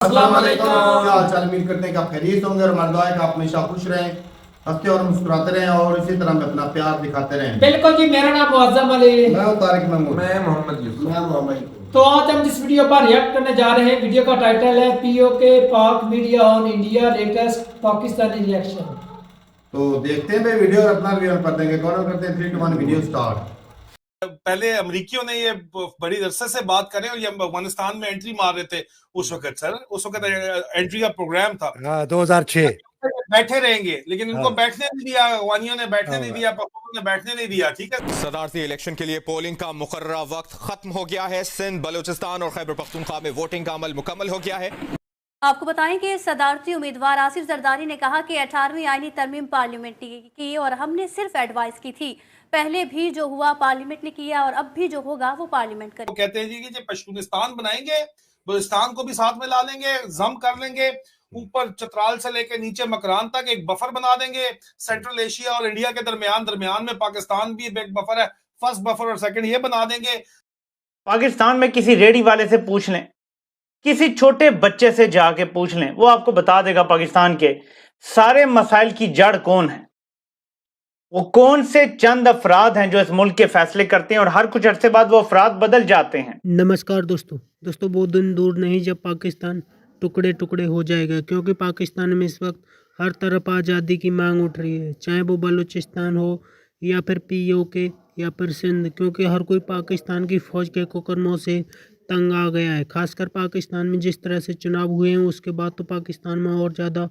अस्सलाम वालेकुम। क्या हाल चाल, उम्मीद करते हैं कि आप खैरियत होंगे और हमारा दुआ है कि आप हमेशा खुश रहें, हंसते और मुस्कुराते रहें और इसी तरह में अपना प्यार दिखाते रहें। बिल्कुल जी, मेरा नाम मुअज्जम अली। मैं हूं तारिक महमूद। मैं मोहम्मद यूसुफ। मैं मोहम्मद। तो आज हम जिस वीडियो पर रिएक्ट करने जा रहे हैं, वीडियो का टाइटल है पीओके पाक media on India latest Pakistani reaction. तो देखते हैं भाई वीडियो और अपना रिव्यू कर देंगे। कौन करते हैं 3 2 1 वीडियो स्टार्ट। पहले अमरीकियों ने ये बड़ी अरसे से बात करें और ये अफगानिस्तान में एंट्री मार रहे थे उस वक्त। सर उस वक्त एंट्री का प्रोग्राम था। 2006। बैठे रहेंगे लेकिन इनको हाँ। बैठने नहीं दिया, अफगानियों ने बैठने नहीं दिया, पख्तूनों ने बैठने नहीं दिया। ठीक है, सदारती इलेक्शन के लिए पोलिंग का मुकर्ररा वक्त खत्म हो गया है। सिंध, बलूचिस्तान और खैबर पख्तूनख्वा में वोटिंग का अमल मुकम्मल हो गया है। आपको बताएं कि सदारती उम्मीदवार आसिफ जरदारी ने कहा कि 18वीं आईनी तरमीम पार्लियामेंट की और हमने सिर्फ एडवाइस की थी। पहले भी जो हुआ पार्लियामेंट ने किया और अब भी जो होगा वो पार्लियामेंट वो करेगी। कहते हैं जी कि पश्तूनिस्तान बनाएंगे, बलूचिस्तान को भी साथ में ला लेंगे, जम कर लेंगे, ऊपर चतराल से लेकर नीचे मकरान तक एक बफर बना देंगे। सेंट्रल एशिया और इंडिया के दरमियान में पाकिस्तान भी एक बफर है, फर्स्ट बफर और सेकंड ये बना देंगे। पाकिस्तान में किसी रेडी वाले से पूछ लें, किसी छोटे बच्चे से जाके पूछ लें, वो आपको बता देगा पाकिस्तान के सारे मसाइल की जड़ कौन है। वो कौन से चंद अफराद हैं जो इस मुल्क के फैसले करते हैं और हर कुछ अरसे बाद वो अफराद बदल जाते हैं। नमस्कार दोस्तों बहुत दिन दूर नहीं जब पाकिस्तान टुकड़े टुकड़े हो जाएगा, क्योंकि पाकिस्तान में इस वक्त हर तरफ आज़ादी की मांग उठ रही है, चाहे वो बलूचिस्तान हो या फिर पीओके या फिर सिंध, क्योंकि हर कोई पाकिस्तान की फ़ौज के कुकरमों से तंग आ गया है। खासकर पाकिस्तान में जिस तरह से चुनाव हुए हैं उसके बाद तो पाकिस्तान में और ज़्यादा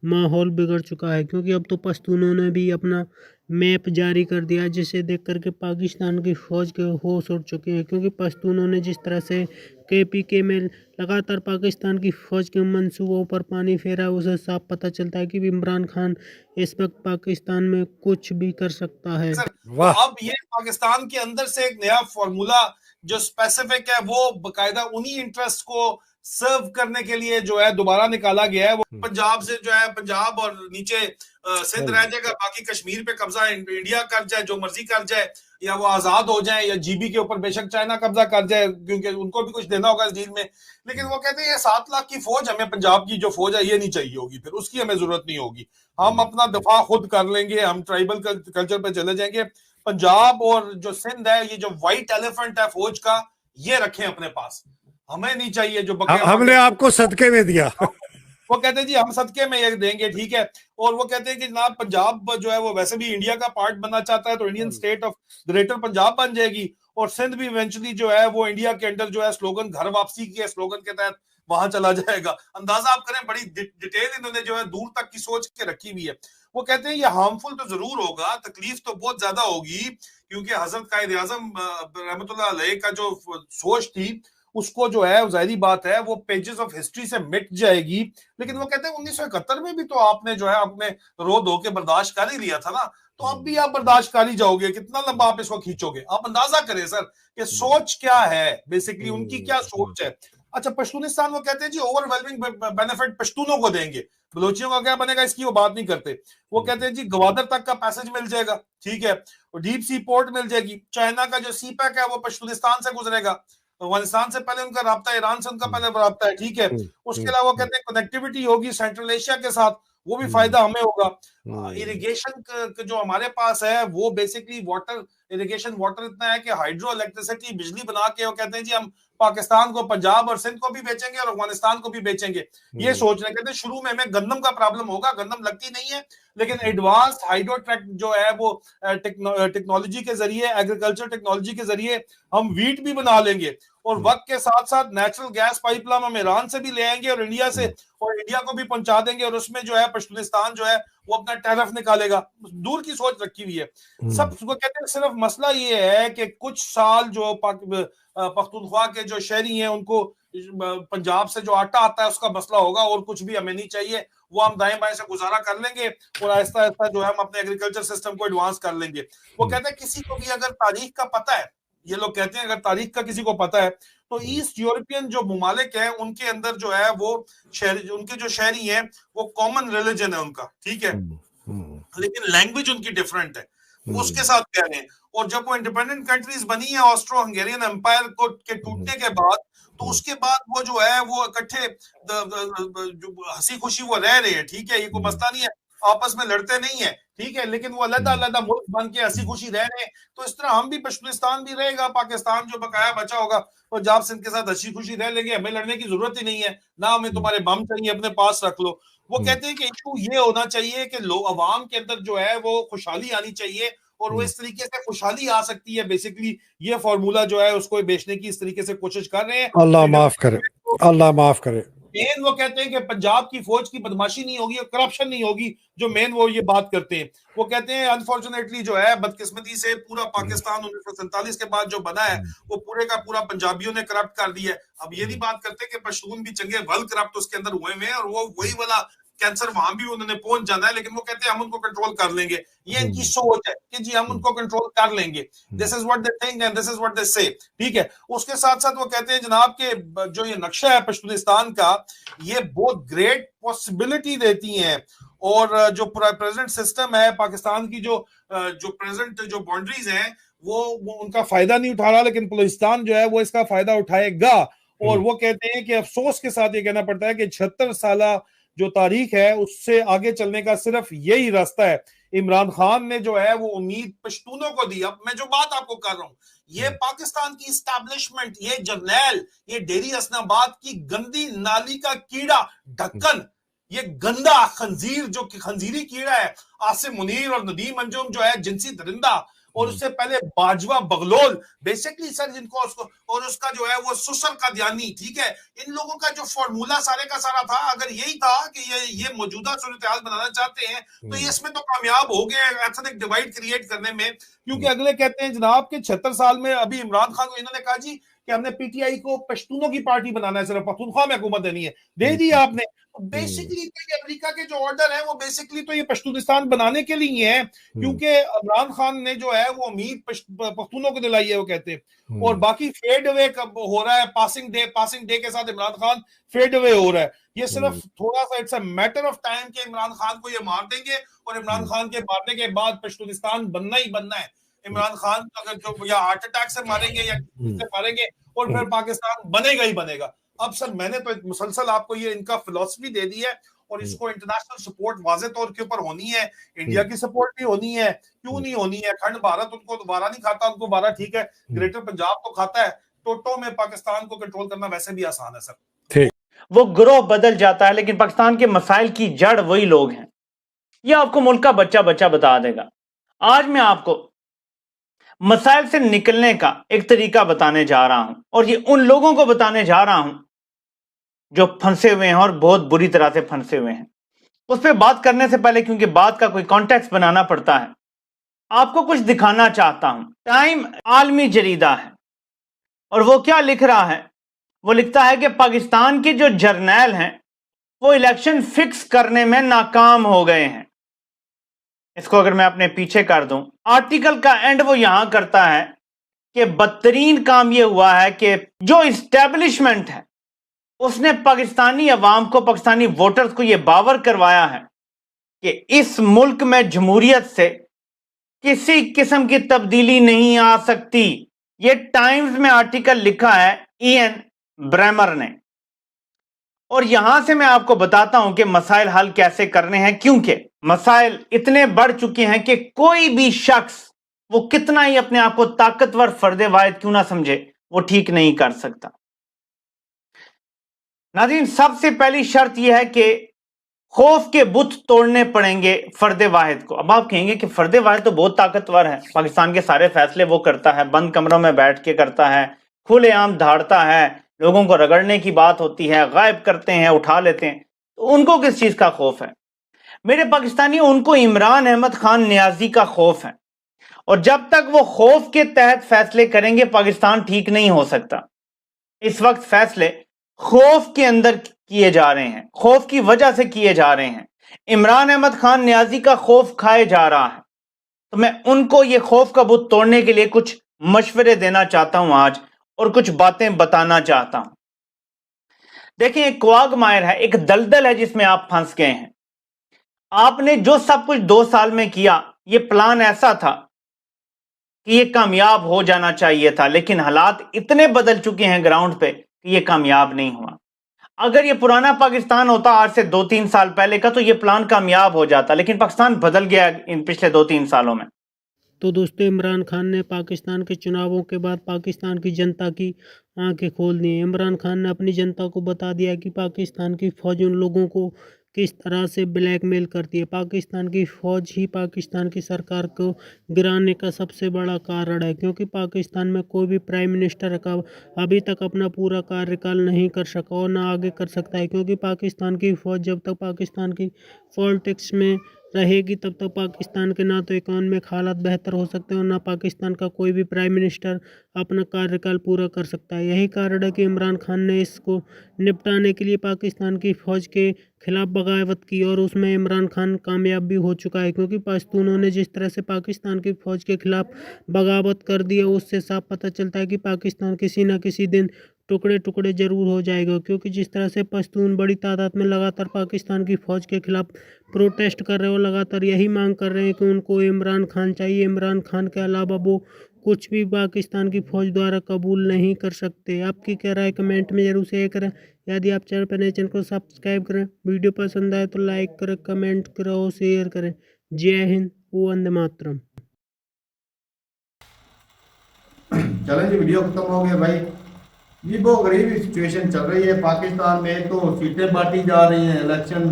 माहौल बिगड़ चुका है, क्योंकि अब तो पश्तूनों ने भी अपना मैप जारी कर दिया, जिसे देख करके पाकिस्तान की फ़ौज के होश उड़ चुके हैं। क्योंकि पश्तूनों ने जिस तरह से केपीके में लगातार पाकिस्तान की फ़ौज के मंसूबों पर पानी फेरा, उसे साफ पता चलता है कि इमरान खान इस वक्त पाकिस्तान में कुछ भी कर सकता है। वाह। अब ये पाकिस्तान के अंदर से एक नया फॉर्मूला जो स्पेसिफिक है वो बकायदा उन्हीं इंटरेस्ट को सर्व करने के लिए जो है दोबारा निकाला गया है। वो पंजाब से जो है, पंजाब और नीचे सिंध रह जाएगा, बाकी कश्मीर पे कब्जा इंडिया कर जाए, जो मर्जी कर जाए, या वो आजाद हो जाए, या जीबी के ऊपर बेशक चाइना कब्जा कर जाए, क्योंकि उनको भी कुछ देना होगा इस डील में। लेकिन वो कहते हैं ये 7 लाख की फौज, हमें पंजाब की जो फौज है ये नहीं चाहिए होगी, फिर उसकी हमें जरूरत नहीं होगी, हम अपना दफा खुद कर लेंगे, हम ट्राइबल कल्चर पे चले जाएंगे। पंजाब और जो सिंध है, ये जो व्हाइट एलिफेंट है फौज का, ये रखें अपने पास, हमें नहीं चाहिए जो हमने आपको सदके में दिया। वो कहते हैं जी हम सदके में ये देंगे, ठीक है। और वो कहते हैं कि जनाब पंजाब जो है वो वैसे भी इंडिया का पार्ट बनना चाहता है, तो Indian state of greater Punjab बन जाएगी, और सिंध भी इवेंचुअली जो है वो इंडिया के अंडर जो है स्लोगन घर वापसी के स्लोगन के तहत वहां चला जाएगा। अंदाजा आप करें, बड़ी डिटेल इन्होंने जो है दूर तक की सोच के रखी हुई है। वो कहते हैं ये हार्मफुल तो जरूर होगा, तकलीफ तो बहुत ज्यादा होगी, क्योंकि हजरत कायद आजम रहमतुल्लाह अलैह का जो सोच थी उसको जो है जाहिर बात है वो पेजेस ऑफ हिस्ट्री से मिट जाएगी। लेकिन वो कहते हैं 1971 में भी तो आपने जो है अपने रो धो के बर्दाश्त कर ही लिया था ना, तो अब भी आप बर्दाश्त कर ही जाओगे, कितना लंबा आप इसको खींचोगे। आप अंदाजा करें सर कि सोच क्या है, बेसिकली उनकी क्या सोच है। अच्छा, पश्तूनिस्तान वो कहते हैं जी ओवरवेलमिंग बेनिफिट पश्तूनों को देंगे, बलोचियों का क्या बनेगा इसकी वो बात नहीं करते। वो कहते हैं जी गवादर तक का पैसेज मिल जाएगा, ठीक है, और डीप सी पोर्ट मिल जाएगी, चाइना का जो सी पैक है वो पश्तूनिस्तान से गुजरेगा, अफगानिस्तान से पहले उनका राब्ता, ईरान से उनका पहले राब्ता है, ठीक है। उसके अलावा कहते हैं कनेक्टिविटी होगी सेंट्रल एशिया के साथ, वो भी फायदा हमें होगा। इरिगेशन जो हमारे पास है वो बेसिकली वाटर इरिगेशन, वाटर इतना है कि हाइड्रो इलेक्ट्रिसिटी बिजली बना के वो कहते हैं जी हम पाकिस्तान को, पंजाब और सिंध को भी बेचेंगे और अफगानिस्तान को भी बेचेंगे। ये सोच रहे, कहते हैं शुरू में हमें गंदम का प्रॉब्लम होगा, गंदम लगती नहीं है, लेकिन एडवांस हाइड्रो ट्रैक जो है वो टेक्नोलॉजी के जरिए, एग्रीकल्चर टेक्नोलॉजी के जरिए हम वीट भी बना लेंगे, और वक्त के साथ साथ नेचुरल गैस पाइपलाइन हम ईरान से भी ले आएंगे और इंडिया से, और इंडिया को भी पहुंचा देंगे, और उसमें जो है पश्तूनिस्तान जो है वो अपना टैरिफ निकालेगा। दूर की सोच रखी हुई है सब। कहते हैं सिर्फ मसला ये है कि कुछ साल जो पख्तूनख्वा के जो शहरी हैं उनको पंजाब से जो आटा आता है उसका मसला होगा, और कुछ भी हमें नहीं चाहिए, वो हम दाएं बाएं से गुजारा कर लेंगे और आहिस्ता आहिस्ता जो है हम अपने एग्रीकल्चर सिस्टम को एडवांस कर लेंगे। वो कहते हैं किसी को भी अगर तारीख का पता है, ये लोग कहते हैं अगर तारीख का किसी को पता है, तो ईस्ट यूरोपियन जो ममालिक है उनके अंदर जो है वो शहरी, उनके जो शहरी हैं वो कॉमन रिलीजन है उनका, ठीक है, लेकिन लैंग्वेज उनकी डिफरेंट है, उसके साथ कह रहे हैं। और जब वो इंडिपेंडेंट कंट्रीज बनी है, ऑस्ट्रो हंगेरियन एम्पायर को के टूटने के बाद तो उसके बाद वो जो है वो इकट्ठे जो हंसी खुशी वो रह रहे हैं, ठीक है, ये कोई मसला नहीं है, आपस में लड़ते नहीं है, ठीक है, लेकिन वो अलग अलग मुल्क बन के हंसी खुशी रह रहे हैं। तो इस तरह हम भी पश्तूनिस्तान भी रहेगा, पाकिस्तान जो बकाया बचा होगा पंजाब सिंध के साथ हंसी खुशी रह लेंगे, हमें लड़ने की जरूरत ही नहीं है, ना हमें तुम्हारे बम चाहिए, अपने पास रख लो। वो कहते हैं कि इशू ये होना चाहिए कि लोग अवाम के अंदर जो है वो खुशहाली आनी चाहिए, और वो इस तरीके से खुशहाली आ सकती है, बेसिकली ये फॉर्मूला जो है उसको बेचने की इस तरीके से कोशिश कर रहे हैं। अल्लाह माफ करे, अल्लाह माफ करे। मेन वो कहते हैं कि पंजाब की फौज की बदमाशी नहीं होगी और करप्शन नहीं होगी, जो मेन वो ये बात करते हैं। वो कहते हैं अनफॉर्चुनेटली जो है बदकिस्मती से पूरा पाकिस्तान 1947 के बाद जो बना है वो पूरे का पूरा पंजाबियों ने करप्ट कर दिया है। अब ये नहीं बात करते कि पश्तून भी चंगे वल करप्ट उसके अंदर हुए हैं, और वो वही वाला कैंसर वहां भी उन्होंने पहुंच जाना है, लेकिन वो कहते हैं हम उनको कंट्रोल कर लेंगे। ये इनकी सोच है कि जी हम उनको कंट्रोल कर लेंगे, this is what they think and this is what they से, ठीक है। उसके साथ साथ वो कहते हैं जनाब के जो ये नक्शा है पश्तूनिस्तान का, ये बहुत ग्रेट पॉसिबिलिटी देती हैं, और जो प्रेजेंट सिस्टम है पाकिस्तान की, जो प्रेजेंट जो बाउंड्रीज हैं वो उनका फायदा नहीं उठा रहा, लेकिन बलूचिस्तान जो है वो इसका फायदा उठाएगा। और वो कहते हैं कि अफसोस के साथ ये कहना पड़ता है कि 76 साल जो तारीख है उससे आगे चलने का सिर्फ यही रास्ता है। इमरान खान ने जो है वो उम्मीद पश्तूनों को दी। अब मैं जो बात आपको कर रहा हूं, ये पाकिस्तान की इस्टेब्लिशमेंट, ये जर्नैल, ये डेरी हसनाबाद की गंदी नाली का कीड़ा ढक्कन, ये गंदा खंजीर जो खंजीरी कीड़ा है, आसिम मुनीर और नदीम अंजुम जो है जिनसी दरिंदा, और उससे पहले बाजवा बगलोल, बेसिकली सर जिनको उसको, और उसका जो है वो सुसर का ध्यानी, ठीक है। इन लोगों का जो फॉर्मूला सारे का सारा था, अगर यही था कि ये मौजूदा सूरत-ए-हाल बनाना चाहते हैं, तो ये इसमें तो कामयाब हो गए एथनिक डिवाइड क्रिएट करने में। क्योंकि अगले कहते हैं जनाब के 76 साल में अभी इमरान खान को इन्होंने कहा जी कि हमने पीटीआई को पश्तूनों की पार्टी बनाना है, सिर्फ पख्तूनख्वा में हुकूमत देनी है, दे दी आपने। बेसिकली तो ये अमेरिका के जो ऑर्डर है वो बेसिकली तो ये पश्तूनिस्तान बनाने के लिए है, क्योंकि इमरान खान ने जो है वो उम्मीद पख्तूनों को दिलाई है, वो कहते हैं। और बाकी फेड अवे कब हो रहा है, पासिंग डे के साथ इमरान खान फेड अवे हो रहा है। ये सिर्फ थोड़ा सा it's a matter of time कि इमरान खान को ये मार देंगे, और इमरान खान के मारने के बाद पश्तूनिस्तान बनना ही बनना है। इमरान खान अगर जो या हार्ट अटैक से मारेंगे या से मारेंगे, और फिर पाकिस्तान बनेगा ही बनेगा। अब सर मैंने तो मुसलसल आपको ये इनका फिलॉसफी दे दी है, और इसको इंटरनेशनल सपोर्ट वाज़े तौर के ऊपर होनी है, इंडिया की सपोर्ट भी होनी है, क्यों नहीं होनी है। खंड भारत उनको दोबारा नहीं खाता, उनको बारह ठीक है, ग्रेटर पंजाब तो खाता है। टोटो में पाकिस्तान को कंट्रोल करना वैसे भी आसान है सर। ठीक, वो ग्रोह बदल जाता है, लेकिन पाकिस्तान के मसाइल की जड़ वही लोग हैं। ये आपको मुल्क का बच्चा बच्चा बता देगा। आज मैं आपको मसाइल से निकलने का एक तरीका बताने जा रहा हूं, और ये उन लोगों को बताने जा रहा हूं जो फंसे हुए हैं, और बहुत बुरी तरह से फंसे हुए हैं। उस पर बात करने से पहले, क्योंकि बात का कोई कॉन्टेक्स्ट बनाना पड़ता है, आपको कुछ दिखाना चाहता हूं। टाइम आलमी जरीदा है, और वो क्या लिख रहा है, वो लिखता है कि पाकिस्तान के जो जर्नैल हैं वो इलेक्शन फिक्स करने में नाकाम हो गए हैं। इसको अगर मैं अपने पीछे कर दूं, आर्टिकल का एंड वो यहां करता है कि बदतरीन काम ये हुआ है कि जो इस्टेब्लिशमेंट है उसने पाकिस्तानी अवाम को, पाकिस्तानी वोटर्स को यह बावर करवाया है कि इस मुल्क में जमहूरियत से किसी किस्म की तब्दीली नहीं आ सकती। ये टाइम्स में आर्टिकल लिखा है ईएन ब्रेमर ने, और यहां से मैं आपको बताता हूं कि मसाइल हल कैसे करने हैं, क्योंकि मसाइल इतने बढ़ चुके हैं कि कोई भी शख्स, वो कितना ही अपने आप को ताकतवर फर्दे वाहिद क्यों ना समझे, वो ठीक नहीं कर सकता। नाज़रीन, सबसे पहली शर्त यह है कि खौफ के बुत तोड़ने पड़ेंगे फर्दे वाहिद को। अब आप कहेंगे कि फर्दे वाहिद तो बहुत ताकतवर है, पाकिस्तान के सारे फैसले वो करता है, बंद कमरों में बैठ के करता है, खुलेआम धाड़ता है, लोगों को रगड़ने की बात होती है, गायब करते हैं, उठा लेते हैं, तो उनको किस चीज का खौफ है? मेरे पाकिस्तानी, उनको इमरान अहमद खान नियाजी का खौफ है, और जब तक वो खौफ के तहत फैसले करेंगे पाकिस्तान ठीक नहीं हो सकता। इस वक्त फैसले खौफ के अंदर किए जा रहे हैं, खौफ की वजह से किए जा रहे हैं। इमरान अहमद खान नियाजी का खौफ खाए जा रहा है, तो मैं उनको ये खौफ का बुत तोड़ने के लिए कुछ मशवरे देना चाहता हूं आज, और कुछ बातें बताना चाहता हूं। देखिए, एक क्वागमायर है, एक दलदल है जिसमें आप फंस गए हैं। आपने जो सब कुछ 2 साल में किया, ये प्लान ऐसा था कि ये कामयाब हो जाना चाहिए था, लेकिन हालात इतने बदल चुके हैं ग्राउंड पे ये कामयाब नहीं हुआ। अगर ये पुराना पाकिस्तान होता आज से 2-3 साल पहले का तो ये प्लान कामयाब हो जाता, लेकिन पाकिस्तान बदल गया इन पिछले 2-3 सालों में। तो दोस्तों, इमरान खान ने पाकिस्तान के चुनावों के बाद पाकिस्तान की जनता की आंखें खोल दी। इमरान खान ने अपनी जनता को बता दिया कि पाकिस्तान की फ़ौज उन लोगों को किस तरह से ब्लैकमेल करती है। पाकिस्तान की फ़ौज ही पाकिस्तान की सरकार को गिराने का सबसे बड़ा कारण है, क्योंकि पाकिस्तान में कोई भी प्राइम मिनिस्टर का अभी तक अपना पूरा कार्यकाल नहीं कर सका और ना आगे कर सकता है, क्योंकि पाकिस्तान की फ़ौज जब तक पाकिस्तान की पॉलिटिक्स में रहेगी तब तक पाकिस्तान के ना तो इकोनॉमिक हालात बेहतर हो सकते हैं और ना पाकिस्तान का कोई भी प्राइम मिनिस्टर अपना कार्यकाल पूरा कर सकता है। यही कारण है कि इमरान खान ने इसको निपटाने के लिए पाकिस्तान की फ़ौज के खिलाफ बगावत की और उसमें इमरान खान कामयाब भी हो चुका है, क्योंकि पश्तूनों ने जिस तरह से पाकिस्तान की फ़ौज के खिलाफ बगावत कर दी है उससे साफ पता चलता है कि पाकिस्तान किसी न किसी दिन टुकड़े टुकड़े ज़रूर हो जाएगा। क्योंकि जिस तरह से पश्तून बड़ी तादाद में लगातार पाकिस्तान की फ़ौज के खिलाफ प्रोटेस्ट कर रहे हो, लगातार यही मांग कर रहे हैं कि उनको इमरान खान चाहिए। इमरान खान के अलावा वो कुछ भी पाकिस्तान की फ़ौज द्वारा कबूल नहीं कर सकते। आपकी क्या राय कमेंट में ज़रूर शेयर करें। यदि आप चैनल पर नए, चैनल को सब्सक्राइब करें। वीडियो पसंद आए तो लाइक करें, कमेंट करें और शेयर करें। जय हिंद, वंदे मातरम। चलें जी, वीडियो खत्म हो गया भाई। ये बहुत गरीब सिचुएशन चल रही है पाकिस्तान में। तो सीटें बांटी जा रही हैं, इलेक्शन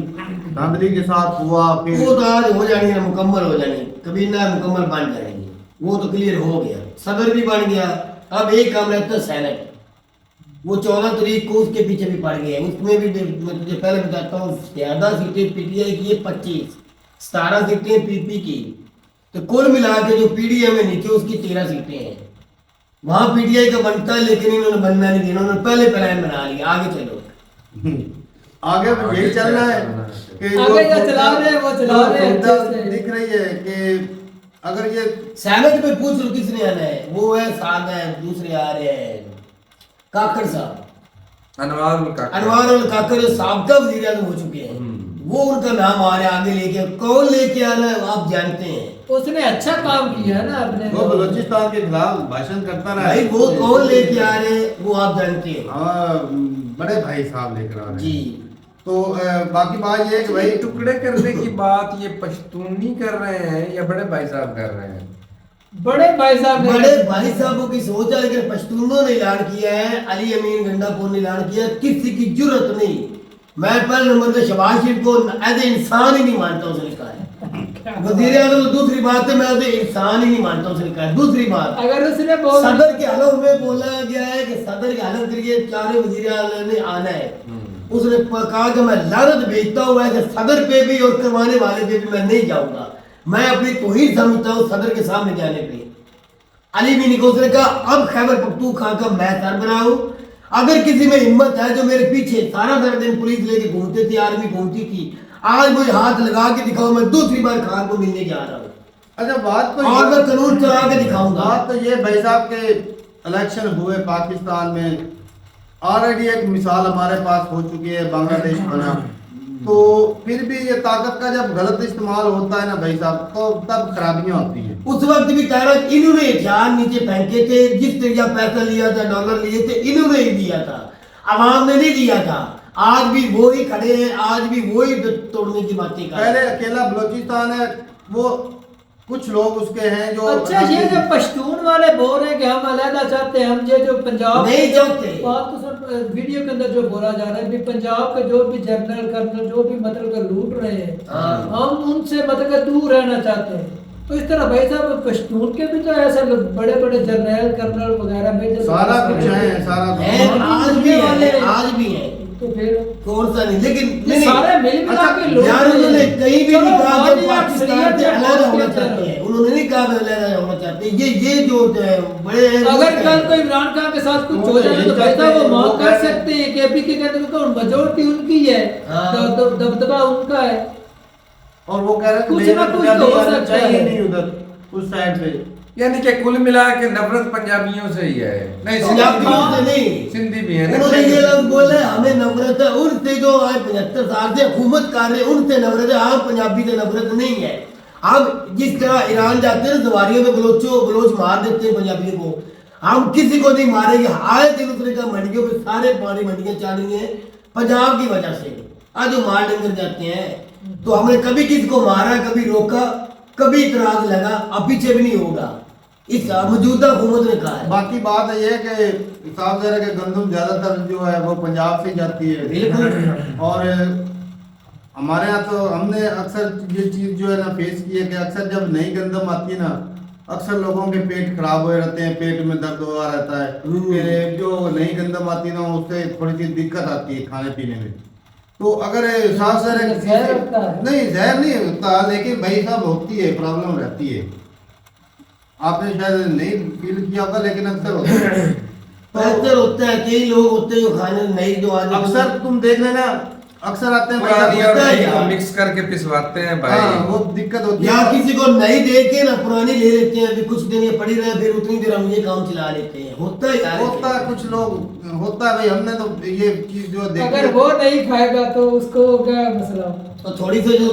धांधली के साथ हुआ, फिर वो तो आज हो जानी है, मुकम्मल हो जानी, कभी ना मुकम्मल बन जाएंगे। वो तो क्लियर हो गया, सदर भी बन गया। अब एक काम रहता है सेनेट, वो 14 तारीख को उसके पीछे भी पड़ गया। उसमें भी मैं तुझे पहले बताता हूँ, ज्यादा सीटें पीटीआई की है 25, 17 सीटें पीपी की, तो कुल मिला के जो पीडीएम में नीचे उसकी 13 सीटें हैं। वहां पीटीआई का बनता है, लेकिन इन्होंने बनना नहीं दिया, उन्होंने पहले प्लान बना लिया। आगे चलो, आगे तो यही चल रहा है कि आगे जो चला रहे हैं वो चला रहे हैं अच्छे से। दिख रही है कि अगर ये सेनेट में पूछ लो किसने आना है, वो है साहब है, दूसरे आ रहे हैं काकड़ साहब, अनवार उल काकड़ जो साबका वजीर आज़म हो चुके हैं, वो उनका नाम आ रहा है आगे लेके। कौन लेके आ रहा है आप जानते हैं। उसने अच्छा काम किया है ना अपने, वो बलूचिस्तान के खिलाफ भाषण करता रहा है। भाई वो कौन लेके आ रहे हैं वो आप जानते हैं। बड़े भाई साहब लेकर आ रहे हैं जी। तो बाकी बात ये है कि भाई टुकड़े करने की बात ये पश्तूनी कर रहे हैं या बड़े भाई साहब कर रहे हैं? बड़े भाई साहब, बड़े भाई साहबों की सोच है, लेकिन पश्तूनों ने ऐलान किया है, अली अमीन गंडापुर ने ऐलान किया, किसी की जरूरत नहीं। मैं पहले नंबर पे शहबाज शरीफ को एज ए इंसान ही नहीं मानता, उसने कहा है। वजीर आज़म दूसरी बात है, मैं एज ए इंसान ही नहीं मानता, उसने कहा है। दूसरी बात, अगर उसने सदर के हलफ में बोला गया है कि सदर के हलफ के लिए चारों वजीर आज़म ने आना है। उसने कहा कि मैं लानत भेजता हूँ कि सदर पे भी और करवाने वाले पे भी मैं नहीं जाऊंगा। मैं अपनी तौहीद समझता हूँ सदर के सामने जाने पे। अली भी निको, उसने कहा अब खैबर पख्तूनख्वा का मैं सरबराह हूँ, अगर किसी में हिम्मत है जो मेरे पीछे सारा दिन पुलिस लेके घूमते थे, आर्मी घूमती थी, आज मुझे हाथ लगा के दिखाओ, मैं दूसरी बार खान को मिलने जा रहा हूँ। अच्छा बात तो और मैं कानून चला के दिखाऊंगा। बात तो ये भाई साहब के इलेक्शन हुए पाकिस्तान में, ऑलरेडी एक मिसाल हमारे पास हो चुकी है, बांग्लादेश बना। तो फिर भी ये ताकत का जब गलत इस्तेमाल होता है ना भाई साहब, तो तब खराबियां होती हैं। उस वक्त भी तारक इन्होंने हथियार नीचे फेंके थे, जिस तरह पैसा लिया था, डॉलर लिए थे, इन्होंने ही दिया था, आवाम ने नहीं दिया था। आज भी वो ही खड़े हैं, आज भी वो ही तोड़ने की बातें कर रहे हैं। पहले अकेला बलूचिस्तान है, वो कुछ लोग उसके हैं जो अच्छा ये जो पश्तून वाले बोल रहे हैं कि हम अलहदा चाहते हैं, हम जो पंजाब नहीं चाहते। बात तो सर वीडियो के अंदर जो बोला जा रहा है कि पंजाब के जो भी जनरल कर्नल जो भी मतलब लूट रहे हैं, हम उनसे मतलब दूर रहना चाहते हैं। तो इस तरह भाई साहब पश्तून के भी तो ऐसे बड़े बड़े जनरल कर्नल वगैरह में सारा कुछ है, सारा है, आज भी है, आज भी है। तो फिर कौन सा नहीं, लेकिन सारे मिल मिला के लोग यार उन्होंने कहीं भी नहीं कहा कि पाकिस्तान से अलग होना चाहते हैं, उन्होंने नहीं कहा कि अलग होना चाहते हैं। ये जो बड़े अगर कल को इमरान खान के साथ कुछ हो जाए तो भाई साहब वो मांग कर सकते हैं कि अभी के कहते मेजोरिटी उनकी है, दबदबा उनका है, और वो कह रहे हैं कुछ ना कुछ तो हो सकता है नहीं उधर उस साइड पे। यानी कि कुल मिला के नफरत पंजाबियों से ही है, नहीं पंजाबियों से नहीं, सिंधी भी है। उन्होंने ये लोग बोले हमें नफरत है उनसे जो आज 75 साल से हुकूमत कर रहे हैं, उनसे नफरत है। हम पंजाबी से नफरत नहीं है। हम जिस तरह ईरान जाते हैं सवारियों में बलोच मार देते हैं पंजाबियों को, हम किसी को नहीं मारेंगे। आए दिन उसने कहा मंडियों पे सारे पानी मंडियां चल रही हैं पंजाब की वजह से, आज जो माल डंगर जाते हैं। तो हमने कभी किसी को मारा, कभी रोका, कभी इतराज लगा, अब पीछे भी नहीं होगा, इस मौजूदा हुकूमत ने कहा है। बाकी बात ये है कि साफ ज़ाहिर है कि गंदम ज्यादातर जो है वो पंजाब से जाती है। बिल्कुल। और हमारे यहाँ तो हमने अक्सर ये चीज़ जो है ना फेस की है कि अक्सर जब नई गंदम आती है ना, अक्सर लोगों के पेट खराब हुए रहते हैं, पेट में दर्द हुआ रहता है। कि जो नई गंदम आती है ना उससे थोड़ी सी दिक्कत आती है खाने पीने में। तो अगर साफ ज़ाहिर जहर होता है? नहीं, जहर नहीं होता, लेकिन भाई साहब होती है, प्रॉब्लम रहती है। आपने शायद नहीं फील किया होगा, लेकिन अक्सर होता है। अक्सर होता है, कई लोग होते हैं जो खाने नहीं जो आज अक्सर तुम देख लेना, अक्सर आते हैं पुरानी और होता है नई यार। को मिक्स करके पिसवाते हैं भाई। हाँ, वो दिक्कत होती या है। किसी को नहीं दे के ना पुरानी ले लेते हैं, फिर कुछ दिन ये पड़ी रहे, फिर उतनी देर हम ये काम चला लेते हैं। होता है यार, होता है, कुछ लोग होता है भाई। हमने तो ये चीज जो देखी अगर वो नहीं खाएगा तो उसको क्या मसला? तो थोड़ी सी जो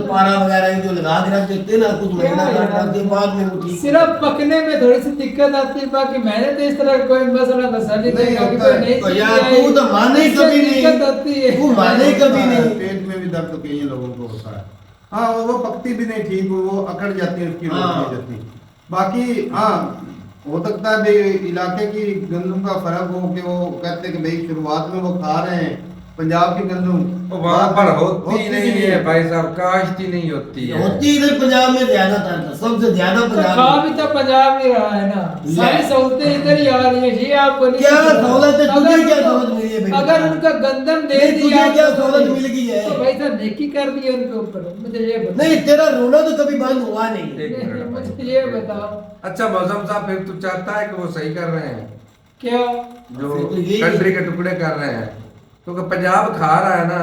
पारा वगैरह जो लगा के रख देते हैं ना, कुछ महीना काट रखते हैं, बाद में वो ठीक सिर्फ पकने में थोड़ी सी दिक्कत आती है, बाकी मैंने तो इस तरह कोई मसला बसा नहीं नहीं देखा कि होता कोई है। नई तो चीज़ यार आई, तू तो माने ही इससे कभी नहीं, दिक्कत आती है। तू माने ही कभी नहीं। पेट में भी दर्द तो कई लोगों को होता है। हाँ, वो पकती भी नहीं ठीक, वो अकड़ जाती है, उसकी हाँ। रोटी जाती। बाकी हाँ, हो सकता है भाई इलाके की गंदम का फर्क हो कि वो कहते हैं कि भाई शुरुआत में वो खा रहे हैं पंजाब की गंदम, तो वहाँ पर होती नहीं है भाई साहब, काश्ती नहीं होती है। होती इधर पंजाब में ज्यादातर था, सबसे ज्यादा तो पंजाब खा में। भी तो पंजाब ही रहा है ना, सारी सहूलतें इधर ही आ रही है। ये आपको नहीं क्या पता। सहूलत है? तुझे अगर क्या उनको- सहूलत मिली है भाई? अगर उनका गंदम दे नहीं, तुझे दिया क्या तो सहूलत मिल गई है? तो भाई साहब नेकी कर दी है उनके ऊपर, मुझे ये बताओ। नहीं, तेरा रोना तो कभी बंद हुआ नहीं। एक मिनट भाई। मुझे ये बताओ अच्छा मौसम साहब, फिर तू चाहता है कि वो सही कर रहे हैं क्या? जो फिर तो यही- कंट्री के टुकड़े कर रहे हैं, तो कि पंजाब खा रहा है ना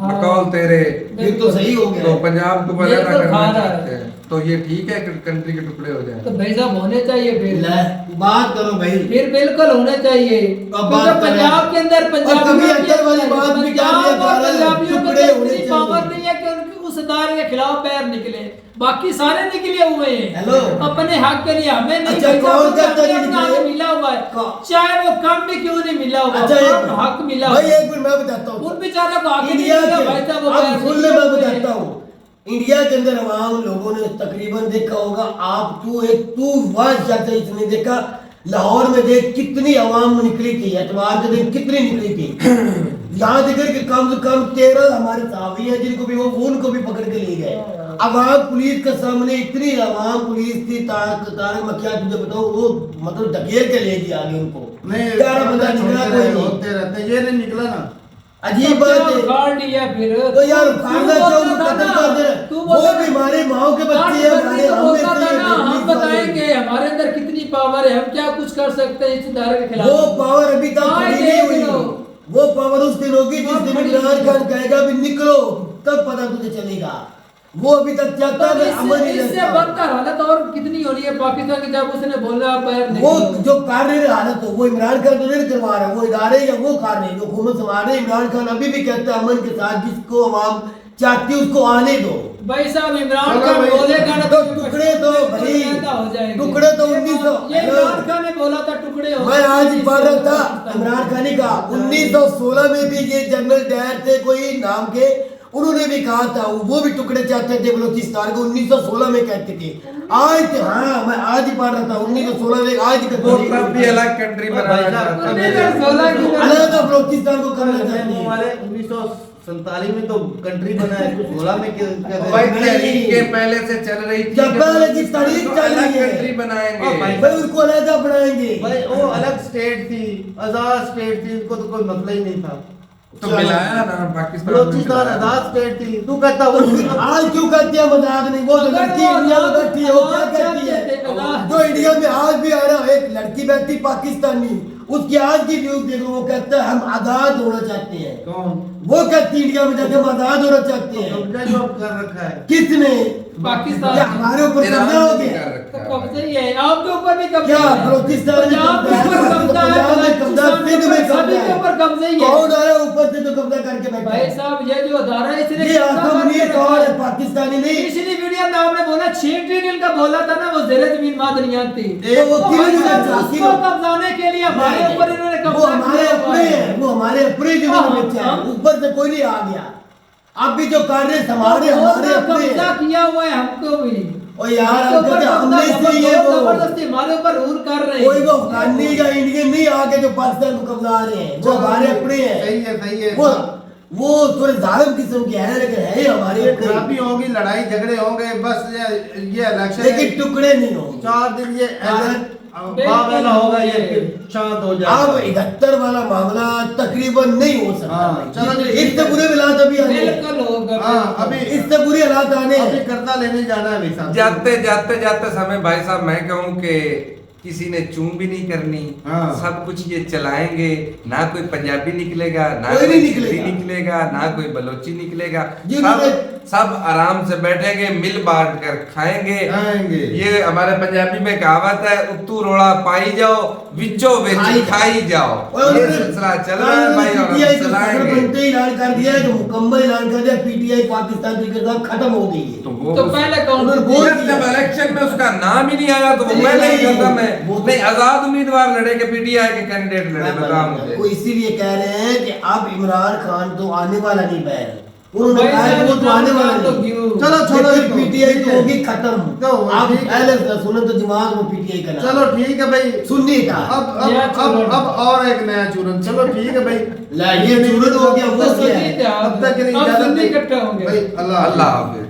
हाँ। बकौल तेरे, फिर तो सही हो गया तो है। पंजाब को ये बगाना तो करना खा रहा चाहते हैं, तो ये ठीक है कि कंट्री के टुकड़े हो जाए। तो भाई साहब होने चाहिए फिर, ले, बात करो भाई। फिर बिल्कुल होने चाहिए। अब क्योंकि बात करें। पंजाब के अंदर और कभी अंदर वाली बात भी क्या पंजाब किया और जा रहा है? पंजाबियों को टुकड़े होने इतनी पावर नहीं है कि उनके उस अदारे के खिलाफ पैर निकले, बाकी सारे निकले हुए हैं। हेलो। अपने हक के लिए हमें नहीं। अच्छा, भाई साहब, कौन कहता है हमें कि अपना निकले? हक मिला हुआ है, चाहे वो कम भी क्यों नहीं मिला हुआ, अच्छा, एक हक मिला भाई हुआ है। एक मिनट मैं बताता हूँ। उन बेचारों को हक ही नहीं इंडिया मिला के भाई साहब, वो अब पैर सुन ले, निकले मैं हुए हैं। बताता हूँ। इंडिया के अंदर आवाम लोगों ने तकरीबन देखा होगा, आप तू वहां जाता इसने देखा, लाहौर में देख कितनी आवाम निकली थी, एतवार के दिन कितनी निकली थी। यहाँ देखकर कि कम से कम 13 हमारे साहबी हैं जिनको भी वो उनको भी पकड़ के ले गए। अवाम पुलिस के सामने इतनी अवाम पुलिस थी, तारक मैं क्या तुझे बताऊं, वो मतलब ढकेल के ले गया आगे उनको। नहीं, 11 बंदा निकला कोई नहीं। होते रहते हैं, ये नहीं निकला ना। अजीब बात है। उखाड़ लिया फिर तो यार उखाड़ना तू चाहिए, बोलता कत्ल था कर दे ना, रहे। तू वो बोलता भी था। हमारे माओ के बच्चे हैं, काट हमारे तो हम में बोलता से था ये ना, हम पुलिस वाले। बताएंगे हमारे अंदर कितनी पावर है, हम क्या कुछ कर सकते हैं इस इदारे के खिलाफ। वो पावर अभी तक हाँ, खड़ी ये नहीं हुई। देख लो। वो पावर उस दिन होगी जिस दिन खड़ी इमरान नहीं खान कहेगा भी निकलो, तब पता तुझे चलेगा। वो अभी तक चाहता है अमन ही इससे रहता। बदतर हालत और कितनी होनी है पाकिस्तान की, जब उसने बोला आप बाहर वो निकलो। जो कर रहे हालत हो, वो इमरान खान तो नहीं करवा रहा, वो इदारे या वो कर रहे जो हुकूमत संभाल रहे। इमरान खान अभी भी कहता है अमन के साथ, जिसको अवाम चाहती है उसको आने दो। भाई साहब इमरान चलो खान भाई, बोलेगा ना तो टुकड़े तो भाई, पैदा हो जाएंगे। टुकड़े तो 1900 ये इमरान खान ने बोला था टुकड़े हो मैं आज ही पढ़ रहा था इमरान खान का 1916 में भी ये जनरल डायर थे कोई नाम के, उन्होंने भी कहा था वो भी टुकड़े चाहते थे बलूचिस्तान को, 1916 में कहते थे। आज हाँ मैं आज ही पढ़ रहा था 1916 में, आज वो तब भी अलग कंट्री बनाना चाहते थे। 1916 की अलग बलूचिस्तान को करना चाहते हैं। हमारे 1947 में तो कंट्री बना है, 16 में क्या भाई तहरीक के पहले से चल रही थी, जब पहले की तारीख चल रही है, कंट्री बनाएंगे। भाई उनको अलग बनाएंगे। भाई वो अलग स्टेट थी, आजाद स्टेट थी, उनको तो कोई मतलब ही नहीं था। तो मिलाया ना पाकिस्तान में बलूचिस्तान मिलाया। आजाद स्टेट थी, तू कहता वो आज क्यों कहती है मजाक नहीं? वो जो लड़की इंडिया में बैठी है वो क्या कहती है? जो इंडिया में आज भी आ रहा है, एक लड़की बैठी पाकिस्तानी, उसकी आज की न्यूज देखो, वो कहता है हम आजाद होना चाहते हैं। कौन? वो कहती है इंडिया में जाके हम आजाद होना चाहते हैं। कब्जा जो कर रखा है किसने? पाकिस्तान क्या हमारे ऊपर ईरान कब्जा हो ने गया? कर रखा है। कब्जा ही है, आपके ऊपर भी कब्जा क्या है। बलूचिस्तान में पंजाब के ऊपर कब्जा है, पंजाब में कब्जा, सिंध में सभी के कब्जा ऊपर कब्जा ही है। कौन आया ऊपर से तो कब्जा करके बैठा भाई है? साहब ये जो अदारा है इसने ये आसम नहीं कौन है? पाकिस्तानी नहीं। पिछली वीडियो में आपने बोला 6 ट्रिलियन का बोला था ना, वो जेरे जमीन मादनियात थी। तो वो क्यों नहीं बचा? उसको कब्जाने के लिए हमारे ऊपर इन्होंने वो कब्जा हमारे किया अपने हुआ है। हैं, वो हमारे अपने जमीन में बचा है, ऊपर से कोई नहीं आ गया। अब भी जो कार्य हमारे उसने अपने कब्जा हैं। किया हुआ है हमको भी। और यार हमके ऊपर अंकल हमने कब्जा से ये वो जबरदस्ती हमारे ऊपर रूल कर रहे हैं। कोई वो अफगानी या इंडियन नहीं आके जो पाकिस्तान को कब्जा रहे हैं, वो हमारे अपने हैं। सही है वो थोड़े जालिम किस्म के हैं, लेकिन है हमारे अपने। खराबी होगी, लड़ाई झगड़े होंगे, बस ये इलेक्शन लेकिन टुकड़े नहीं होंगे। 4 दिन ये बावला होगा, ये फिर शांत हो जाएगा। अब 71 वाला मामला तकरीबन नहीं हो सकता। हाँ, चलो जी, इससे बुरे हालात अभी आने हैं। बिल्कुल होगा। हाँ, अभी इससे बुरे हालात आने अभी हैं। कर्जा लेने जाना है भाई साहब। जाते समय भाई साहब मैं कहूँ कि किसी ने चूम भी नहीं करनी। हाँ। सब कुछ ये चलाएंगे, ना कोई पंजाबी निकलेगा, ना कोई कोई नहीं सिंधी निकलेगा। निकलेगा, ना कोई बलोची निकलेगा। जिन्होंने- सब आराम से बैठेंगे, मिल बांट कर खाएंगे। ये हमारे पंजाबी में कहावत है, उत्तू रोड़ा पाई जाओ, विचो बेची खाई जाओ। और ये सिलसिला चल रहा है भाई, और पीटीआई हम को चलाएंगे। बनते ही ऐलान कर दिया है कि मुकम्मल ऐलान कर दिया पीटीआई पाकिस्तान क्रिकेट साहब खत्म हो गई है। तो पहले कौन उन्होंने सी बोल जब दिया। इलेक्शन में उसका नाम ही नहीं आया तो वो मैं नहीं करता। मैं नहीं, आजाद उम्मीदवार लड़े के पीटीआई के कैंडिडेट लड़े, बताओ मुझे। वो इसीलिए कह रहे हैं कि अब इमरान खान तो आने वाला नहीं बैर। उन्होंने भाई कहा कि वो तो आने वाला तो नहीं। क्यों? चलो छोड़ो लेकिन इसको। पीटीआई ठीक तो है। होगी खत्म। तो आप ठीक है। पहले से सुनो तो दिमाग में पीटीआई का नाम। चलो ठीक है भाई, सुन्नी का। अब और एक नया चूरन। चलो ठीक है भाई, ला ये चूरन हो गया, वो क्या है? अब तक के लिए अब इजाजत सुन्नी नहीं। इकट्ठा होंगे। भाई अल्लाह अल्लाह हाफिज।